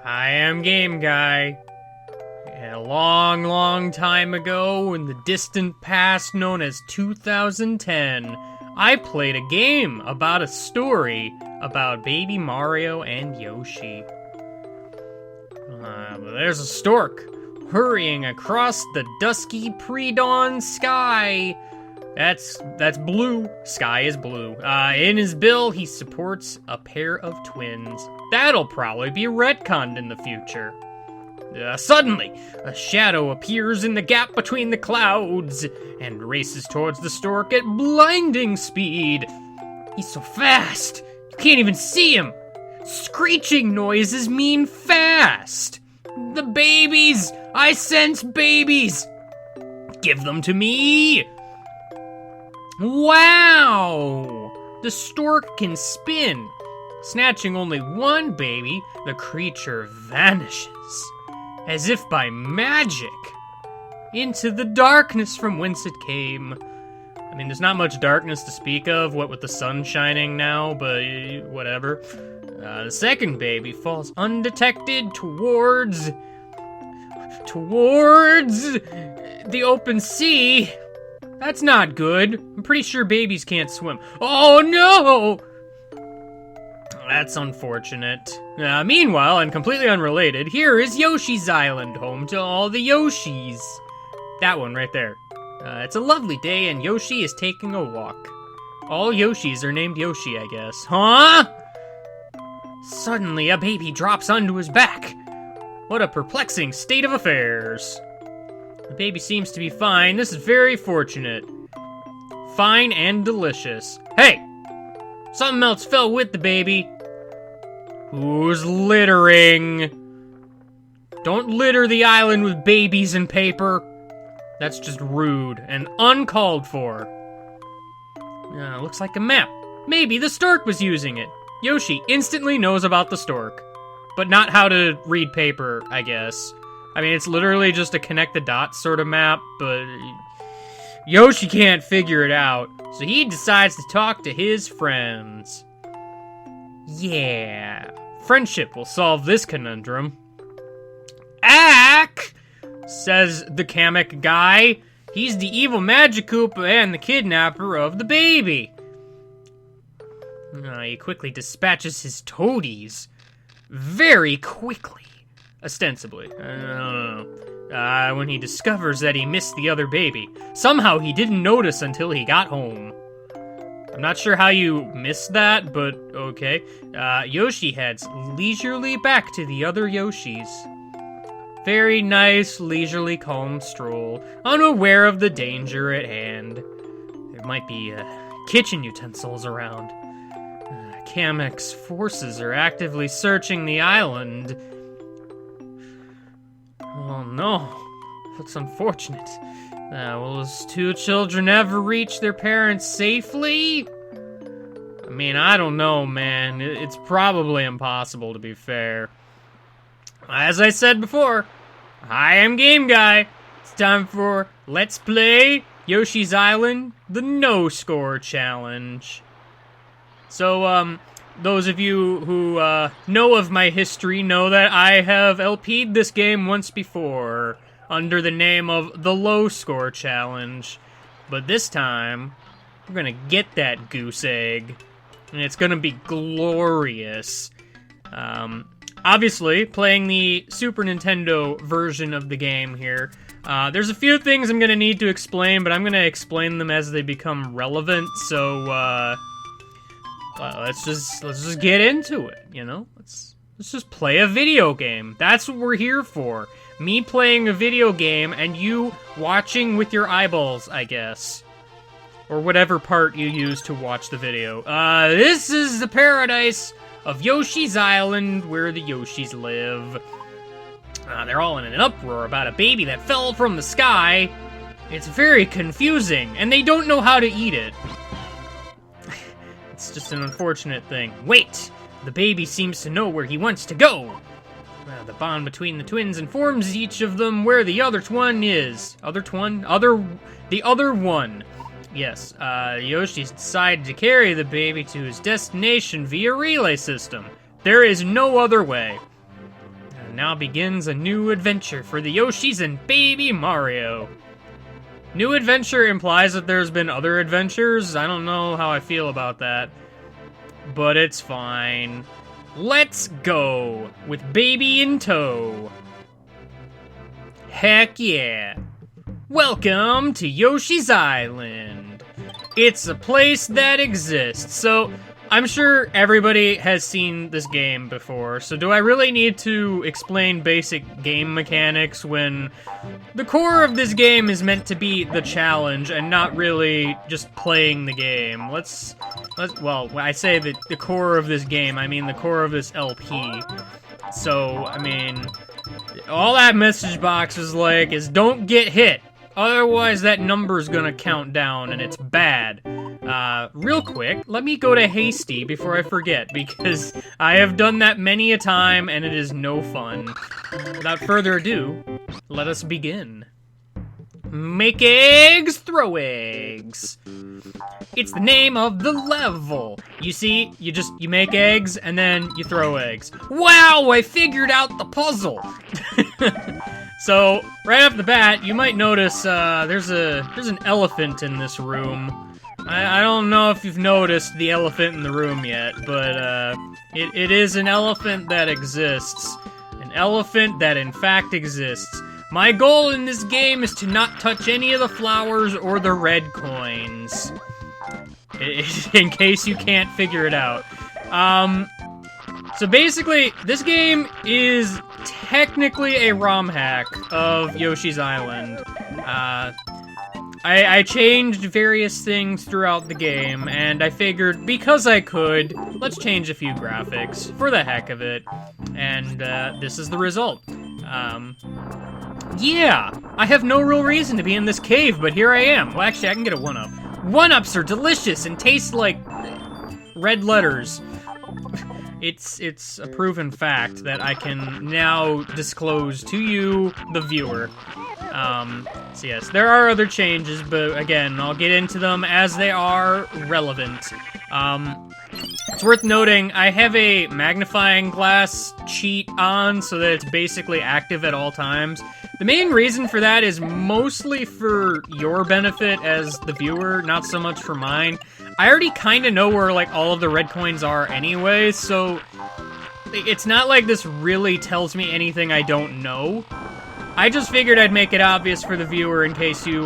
I am Game Guy. And a long, long time ago, in the distant past known as 2010, I played a game about a story about baby Mario and Yoshi. There's a stork hurrying across the dusky pre-dawn sky. That's blue. Sky is blue. In his bill, he supports a pair of twins. That'll probably be retconned in the future. Suddenly, a shadow appears in the gap between the clouds and races towards the stork at blinding speed. He's so fast, you can't even see him. Screeching noises mean fast. The babies! I sense babies! Give them to me! Wow! The stork can spin. Snatching only one baby, the creature vanishes, as if by magic, into the darkness from whence it came. I mean, there's not much darkness to speak of, what with the sun shining now, but whatever. The second baby falls undetected towards the open sea. That's not good. I'm pretty sure babies can't swim. Oh no! That's unfortunate. Meanwhile, and completely unrelated, here is Yoshi's Island, home to all the Yoshis. That one right there. It's a lovely day and Yoshi is taking a walk. All Yoshis are named Yoshi, I guess. Huh? Suddenly, a baby drops onto his back. What a perplexing state of affairs. The baby seems to be fine. This is very fortunate. Fine and delicious. Hey! Something else fell with the baby. Who's littering? Don't litter the island with babies and paper. That's just rude and uncalled for. Looks like a map. Maybe the stork was using it. Yoshi instantly knows about the stork, but not how to read paper, I guess. I mean, it's literally just a connect the dots sort of map, but Yoshi can't figure it out, so he decides to talk to his friends. Yeah, friendship will solve this conundrum. Ack, says the Kamek guy. He's the evil Magikoopa and the kidnapper of the baby. He quickly dispatches his toadies. Very quickly. Ostensibly. I don't know. When he discovers that he missed the other baby. Somehow he didn't notice until he got home. I'm not sure how you missed that, but okay. Yoshi heads leisurely back to the other Yoshis. Very nice, leisurely, calm stroll, unaware of the danger at hand. There might be kitchen utensils around. Kamek's forces are actively searching the island. Oh no, that's unfortunate. Will those two children ever reach their parents safely? I mean, I don't know, man. It's probably impossible, to be fair. As I said before, I am Game Guy. It's time for Let's Play Yoshi's Island, the No Score Challenge. So, those of you who know of my history know that I have LP'd this game once before under the name of the Low Score Challenge. But this time, we're gonna get that goose egg, and it's gonna be glorious. Obviously, playing the Super Nintendo version of the game here, there's a few things I'm gonna need to explain, but I'm gonna explain them as they become relevant, so, let's just get into it, you know? Let's just play a video game. That's what we're here for. Me playing a video game and you watching with your eyeballs, I guess. Or whatever part you use to watch the video. This is the paradise of Yoshi's Island, where the Yoshis live. They're all in an uproar about a baby that fell from the sky. It's very confusing, and they don't know how to eat it. It's just an unfortunate thing. Wait! The baby seems to know where he wants to go! The bond between the twins informs each of them where the other one is. The other one. Yes, Yoshi's decided to carry the baby to his destination via relay system. There is no other way. Now begins a new adventure for the Yoshis and Baby Mario. New adventure implies that there's been other adventures. I don't know how I feel about that, but it's fine. Let's go with Baby in tow. Heck yeah. Welcome to Yoshi's Island. It's a place that exists, so I'm sure everybody has seen this game before, so do I really need to explain basic game mechanics when the core of this game is meant to be the challenge and not really just playing the game? Well, when I say that the core of this game, I mean the core of this LP. So, I mean, all that message box is like is don't get hit. Otherwise, that number's gonna count down, and it's bad. Real quick, let me go to Hasty before I forget, because I have done that many a time, and it is no fun. Without further ado, let us begin. Make eggs, throw eggs. It's the name of the level. You see, you make eggs, and then you throw eggs. Wow, I figured out the puzzle! So, right off the bat, you might notice there's an elephant in this room. I don't know if you've noticed the elephant in the room yet, but it is an elephant that exists. An elephant that in fact exists. My goal in this game is to not touch any of the flowers or the red coins. In case you can't figure it out. So basically, this game is technically a ROM hack of Yoshi's Island. I changed various things throughout the game, and I figured, because I could, let's change a few graphics, for the heck of it, and this is the result. Yeah, I have no real reason to be in this cave, but here I am. Well, actually, I can get a 1-up. 1-ups are delicious and taste like red letters. It's a proven fact that I can now disclose to you, the viewer. So yes, there are other changes, but again, I'll get into them as they are relevant. It's worth noting, I have a magnifying glass cheat on so that it's basically active at all times. The main reason for that is mostly for your benefit as the viewer, not so much for mine. I already kind of know where, like, all of the red coins are anyway, so it's not like this really tells me anything I don't know. I just figured I'd make it obvious for the viewer in case you,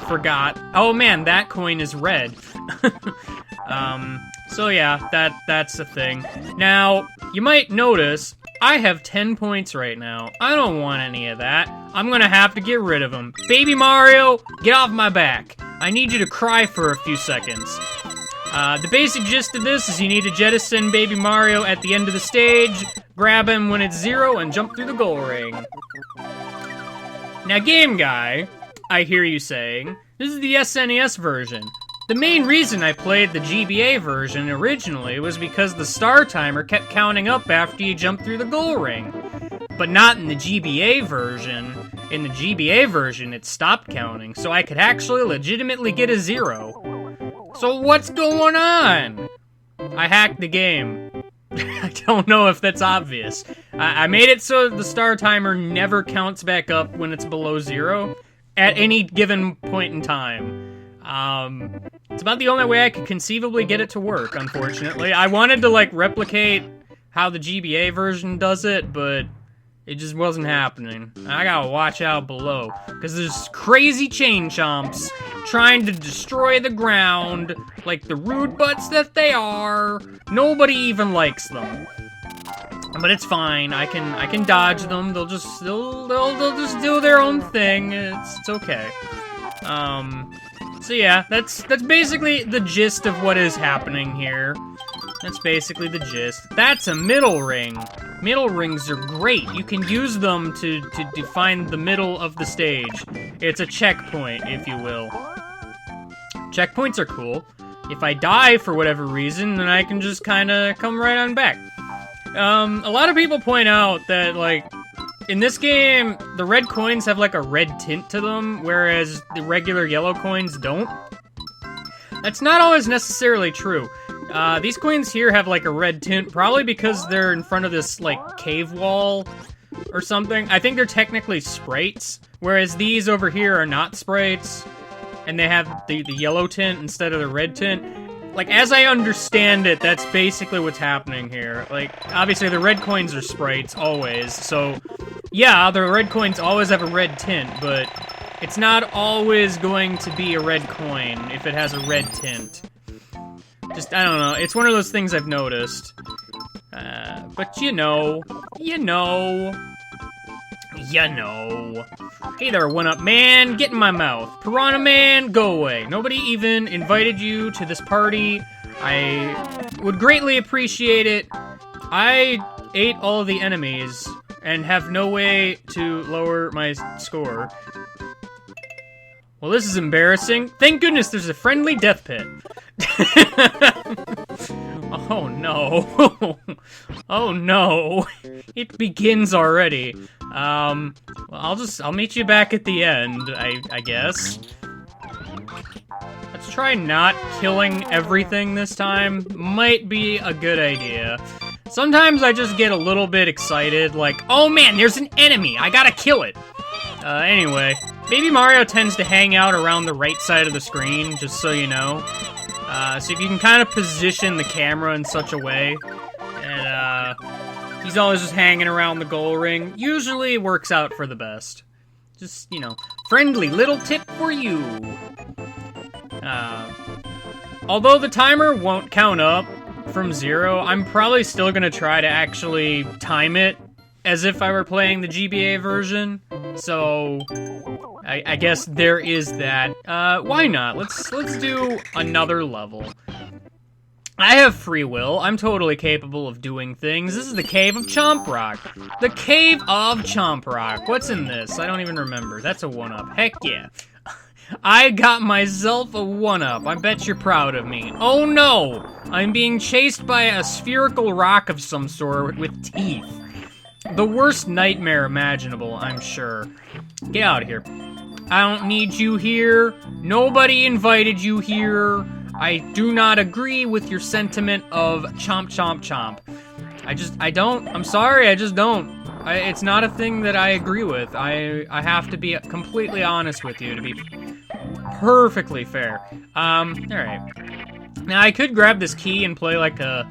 forgot. Oh man, that coin is red. So yeah, that's the thing. Now, you might notice, I have 10 points right now. I don't want any of that. I'm gonna have to get rid of them. Baby Mario, get off my back. I need you to cry for a few seconds. The basic gist of this is you need to jettison Baby Mario at the end of the stage, grab him when it's 0, and jump through the goal ring. Now, Game Guy, I hear you saying, this is the SNES version. The main reason I played the GBA version originally was because the star timer kept counting up after you jumped through the goal ring. But not in the GBA version. In the GBA version, it stopped counting, so I could actually legitimately get a 0. So what's going on? I hacked the game. I don't know if that's obvious. I made it so the star timer never counts back up when it's below 0 at any given point in time. It's about the only way I could conceivably get it to work, unfortunately. I wanted to, like, replicate how the GBA version does it, but it just wasn't happening. I gotta watch out below, because there's crazy chain chomps trying to destroy the ground like the rude butts that they are. Nobody even likes them. But it's fine. I can dodge them. They'll just do their own thing. It's okay. So yeah, that's basically the gist of what is happening here. That's basically the gist. That's a middle ring. Middle rings are great. You can use them to define the middle of the stage. It's a checkpoint, if you will. Checkpoints are cool. If I die for whatever reason, then I can just kind of come right on back. A lot of people point out that, like, in this game, the red coins have, like, a red tint to them, whereas the regular yellow coins don't. That's not always necessarily true. These coins here have, like, a red tint, probably because they're in front of this, like, cave wall. or something. I think they're technically sprites, whereas these over here are not sprites, and they have the yellow tint instead of the red tint. Like, as I understand it, that's basically what's happening here. Like, obviously the red coins are sprites, always, so yeah, the red coins always have a red tint, but it's not always going to be a red coin if it has a red tint. Just, I don't know, it's one of those things I've noticed. But you know. Hey there, one-up man, get in my mouth. Piranha man, go away. Nobody even invited you to this party. I would greatly appreciate it. I ate all of the enemies and have no way to lower my score. Well, this is embarrassing. Thank goodness there's a friendly death pit. Oh no. Oh no. It begins already. Well, I'll meet you back at the end, I guess. Let's try not killing everything this time. Might be a good idea. Sometimes I just get a little bit excited, like, oh man, there's an enemy, I gotta kill it. Anyway, Baby Mario tends to hang out around the right side of the screen, just so you know. So if you can kind of position the camera in such a way, and he's always just hanging around the goal ring, usually works out for the best. Just, you know, friendly little tip for you. Although the timer won't count up from 0, I'm probably still gonna try to actually time it as if I were playing the GBA version. So I guess there is that. Why not? Let's do another level. I have free will. I'm totally capable of doing things. This is the Cave of Chomp Rock. The Cave of Chomp Rock. What's in this? I don't even remember. That's a 1-up. Heck yeah. I got myself a 1-up. I bet you're proud of me. Oh no! I'm being chased by a spherical rock of some sort with teeth. The worst nightmare imaginable, I'm sure. Get out of here. I don't need you here. Nobody invited you here. I do not agree with your sentiment of chomp, chomp, chomp. I don't. I'm sorry, I just don't. It's not a thing that I agree with. I have to be completely honest with you to be perfectly fair. Alright. Now, I could grab this key and play, like, a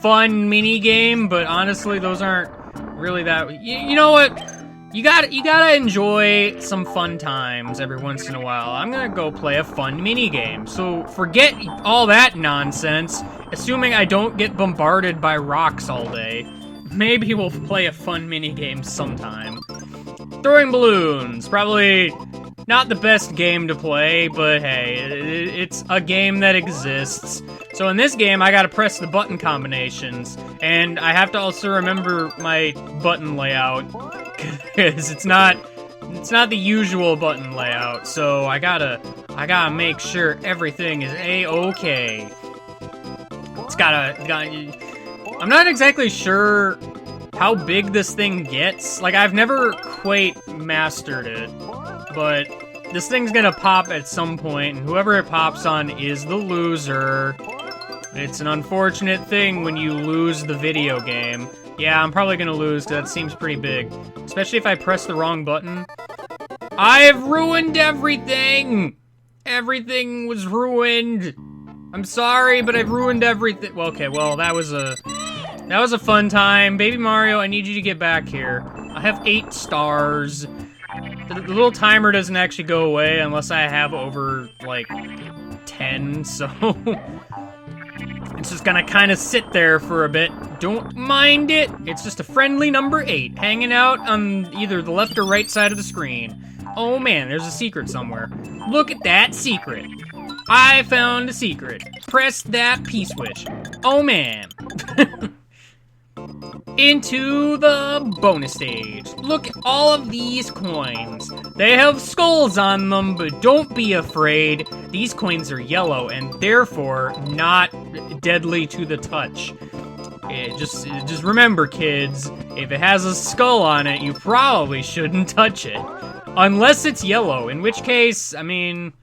fun mini-game, but honestly, those aren't really that... You know what? You gotta enjoy some fun times every once in a while. I'm gonna go play a fun mini-game. So forget all that nonsense, assuming I don't get bombarded by rocks all day. Maybe we'll play a fun mini-game sometime. Throwing balloons, probably not the best game to play, but hey, it's a game that exists. So in this game, I gotta press the button combinations, and I have to also remember my button layout, because it's not the usual button layout, so I gotta make sure everything is A-okay. I'm not exactly sure how big this thing gets. Like, I've never quite mastered it, but this thing's gonna pop at some point, and whoever it pops on is the loser. It's an unfortunate thing when you lose the video game. Yeah, I'm probably gonna lose, because that seems pretty big. Especially if I press the wrong button. I've ruined everything! Everything was ruined! I'm sorry, but I've ruined everything. Well, okay, well, that was a fun time. Baby Mario, I need you to get back here. I have 8 stars. The little timer doesn't actually go away unless I have over, like, 10, so... It's just gonna kind of sit there for a bit. Don't mind it. It's just a friendly number 8, hanging out on either the left or right side of the screen. Oh man, there's a secret somewhere. Look at that secret. I found a secret. Press that P-switch. Oh man. Into the bonus stage. Look at all of these coins. They have skulls on them, but don't be afraid. These coins are yellow and therefore not deadly to the touch. Just remember, kids, if it has a skull on it, you probably shouldn't touch it. Unless it's yellow, in which case, I mean,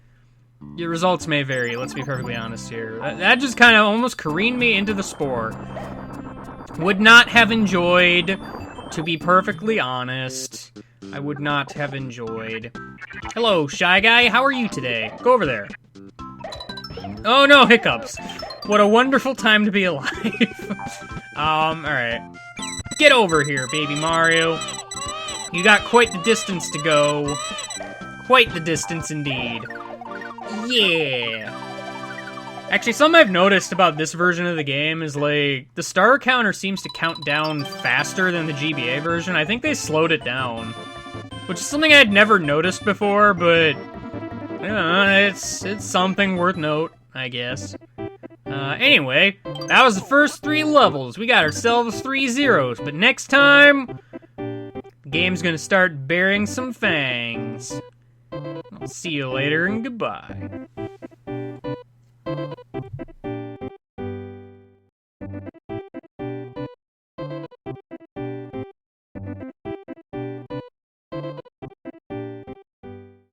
your results may vary, let's be perfectly honest here. That just kind of almost careened me into the spore. Would not have enjoyed To be perfectly honest, I would not have enjoyed. Hello, Shy Guy. How are you today? Go over there. Oh no, hiccups. What a wonderful time to be alive. Alright. Get over here, baby Mario. You got quite the distance to go. Quite the distance indeed. Yeah. Actually, something I've noticed about this version of the game is, like, the star counter seems to count down faster than the GBA version. I think they slowed it down. Which is something I'd never noticed before, but... it's something worth note, I guess. Anyway, that was the first 3 levels. We got ourselves 3 zeros, but next time... the game's gonna start bearing some fangs. I'll see you later, and goodbye.